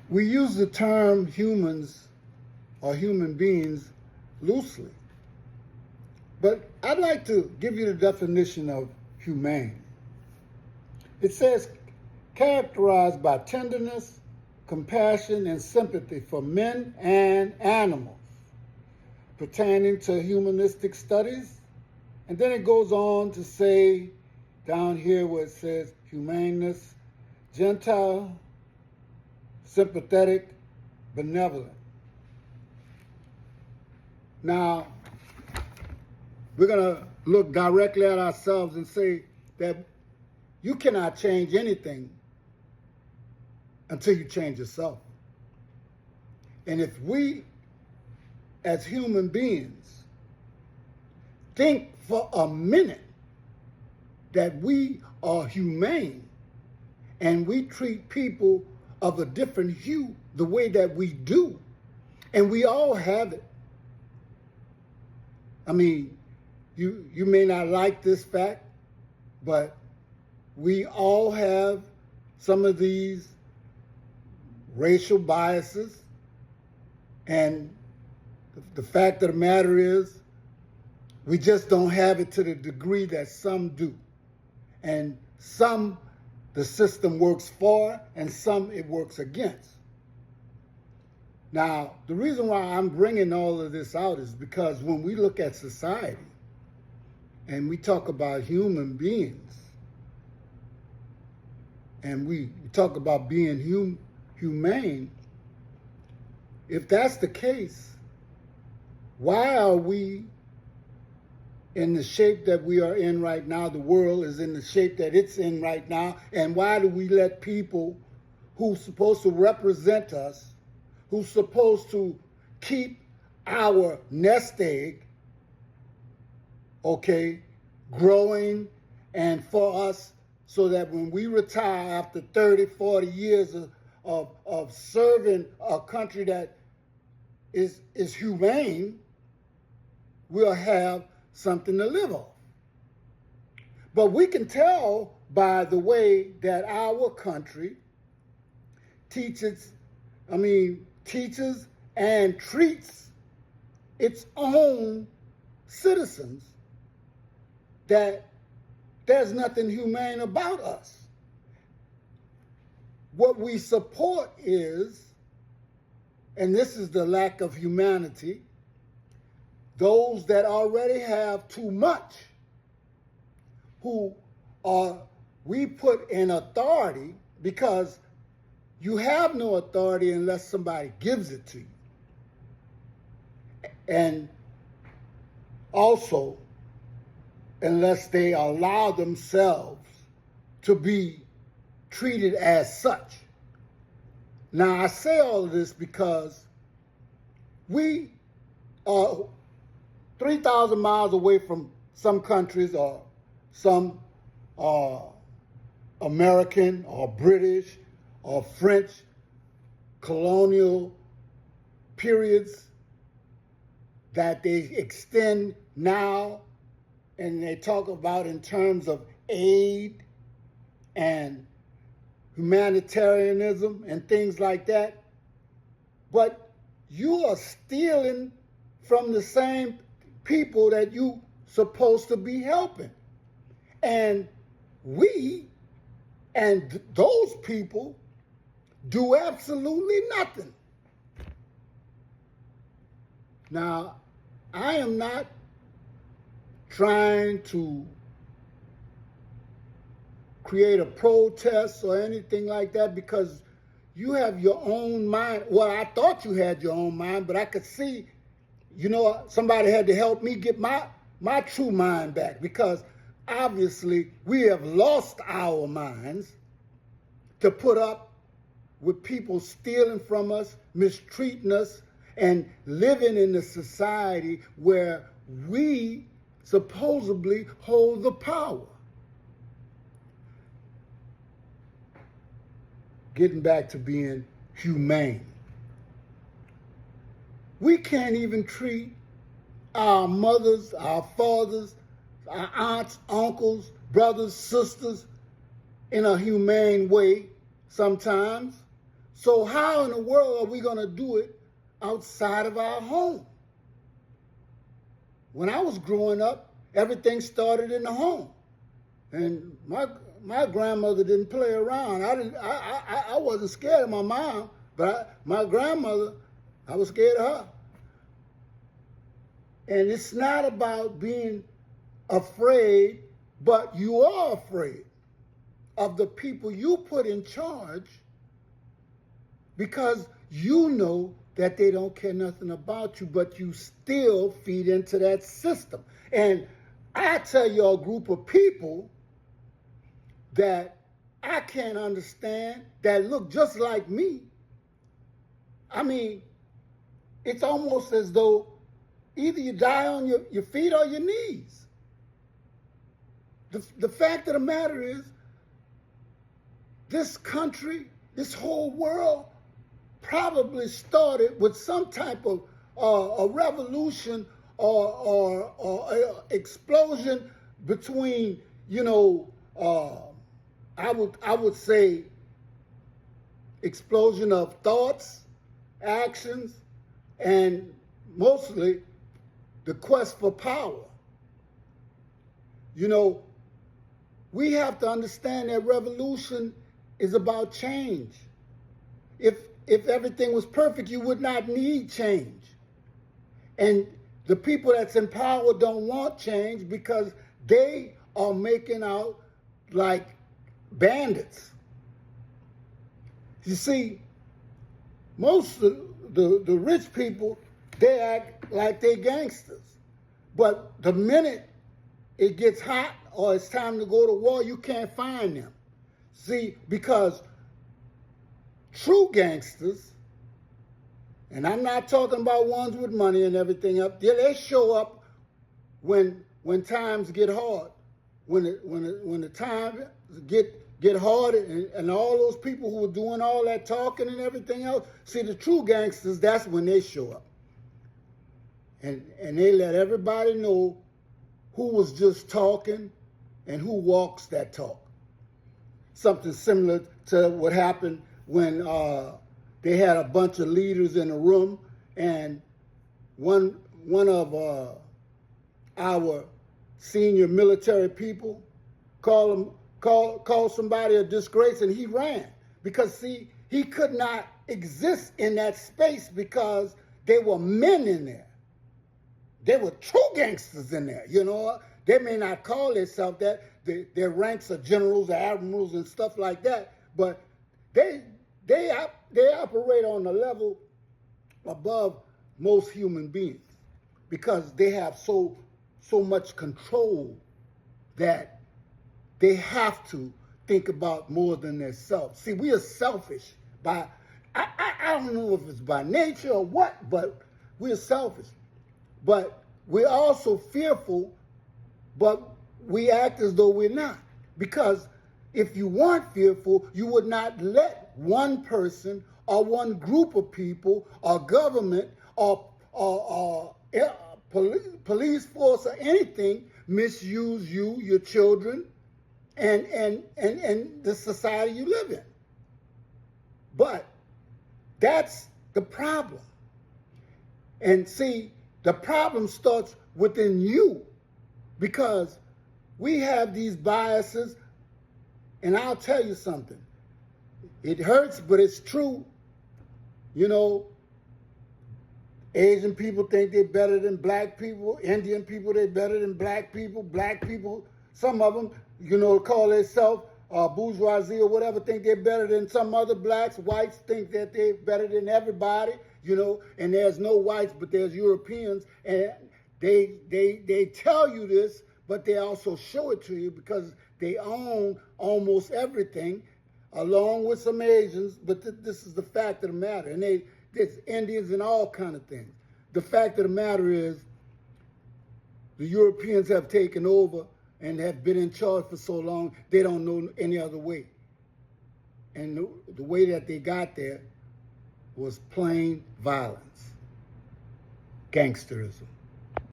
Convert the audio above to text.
We use the term humans or human beings loosely. But I'd like to give you the definition of humane. It says characterized by tenderness, compassion, and sympathy for men and animals, pertaining to humanistic studies. And then it goes on to say down here where it says humaneness, gentle, sympathetic, benevolent. Now, we're going to look directly at ourselves and say that you cannot change anything until you change yourself. And if we, as human beings, think for a minute that we are humane and we treat people of a different hue the way that we do, and we all have it. I mean, you may not like this fact, but we all have some of these racial biases. And the fact of the matter is, we just don't have it to the degree that some do. And some the system works for, and some it works against. Now, the reason why I'm bringing all of this out is because when we look at society and we talk about human beings and we talk about being humane, if that's the case, why are we in the shape that we are in right now? The world is in the shape that it's in right now. And why do we let people who's supposed to represent us, who's supposed to keep our nest egg, okay, growing and for us so that when we retire after 30, 40 years of serving a country that is humane, we'll have something to live off. But we can tell by the way that our country teaches and treats its own citizens that there's nothing humane about us. What we support is, and this is the lack of humanity, those that already have too much, we put in authority, because you have no authority unless somebody gives it to you. And also, unless they allow themselves to be treated as such. Now, I say all of this because we are 3,000 miles away from some countries or some American or British or French colonial periods that they extend now, and they talk about in terms of aid and humanitarianism and things like that. But you are stealing from the same people that you supposed to be helping. And we and those people do absolutely nothing. Now, I am not trying to create a protest or anything like that, because you have your own mind. Well, I thought you had your own mind, but I could see, somebody had to help me get my true mind back, because obviously we have lost our minds to put up with people stealing from us, mistreating us, and living in a society where we supposedly hold the power. Getting back to being humane. We can't even treat our mothers, our fathers, our aunts, uncles, brothers, sisters in a humane way sometimes. So how in the world are we going to do it outside of our home? When I was growing up, everything started in the home. And my grandmother didn't play around. I wasn't scared of my mom, but my grandmother, I was scared of her. And it's not about being afraid, but you are afraid of the people you put in charge because you know that they don't care nothing about you, but you still feed into that system. And I tell you, a group of people that I can't understand that look just like me. I mean, it's almost as though either you die on your feet or your knees. The fact of the matter is, this country, this whole world probably started with some type of a revolution or explosion between, I would say explosion of thoughts, actions, and mostly the quest for power. We have to understand that revolution is about change. If everything was perfect, you would not need change. And the people that's in power don't want change because they are making out like bandits. You see, most of the rich people, they act like they gangsters. But the minute it gets hot or it's time to go to war, you can't find them. See, because true gangsters, and I'm not talking about ones with money and everything up, they show up when times get hard, when the times get hard, and all those people who are doing all that talking and everything else. See, the true gangsters, that's when they show up, and they let everybody know who was just talking and who walks that talk. Something similar to what happened when they had a bunch of leaders in a room, and one of our senior military people called somebody a disgrace, and he ran because, see, he could not exist in that space because there were men in there. There were true gangsters in there. They may not call themselves that. Their ranks are generals or admirals and stuff like that, but they operate on a level above most human beings because they have so much control that they have to think about more than themselves. See, we are selfish I don't know if it's by nature or what, but we are selfish. But we're also fearful, but we act as though we're not. Because if you weren't fearful, you would not let one person or one group of people or government or police force or anything misuse you, your children, and the society you live in. But that's the problem. And see, the problem starts within you because we have these biases, and I'll tell you something. It hurts, but it's true. Asian people think they're better than black people. Indian people, they're better than black people. Black people, some of them, call themselves bourgeoisie or whatever, think they're better than some other blacks. Whites think that they're better than everybody, and there's no whites, but there's Europeans. And they tell you this, but they also show it to you because they own almost everything, along with some Asians. But this is the fact of the matter. And there's Indians and all kind of things. The fact of the matter is the Europeans have taken over and have been in charge for so long, they don't know any other way. And the way that they got there was plain violence, gangsterism.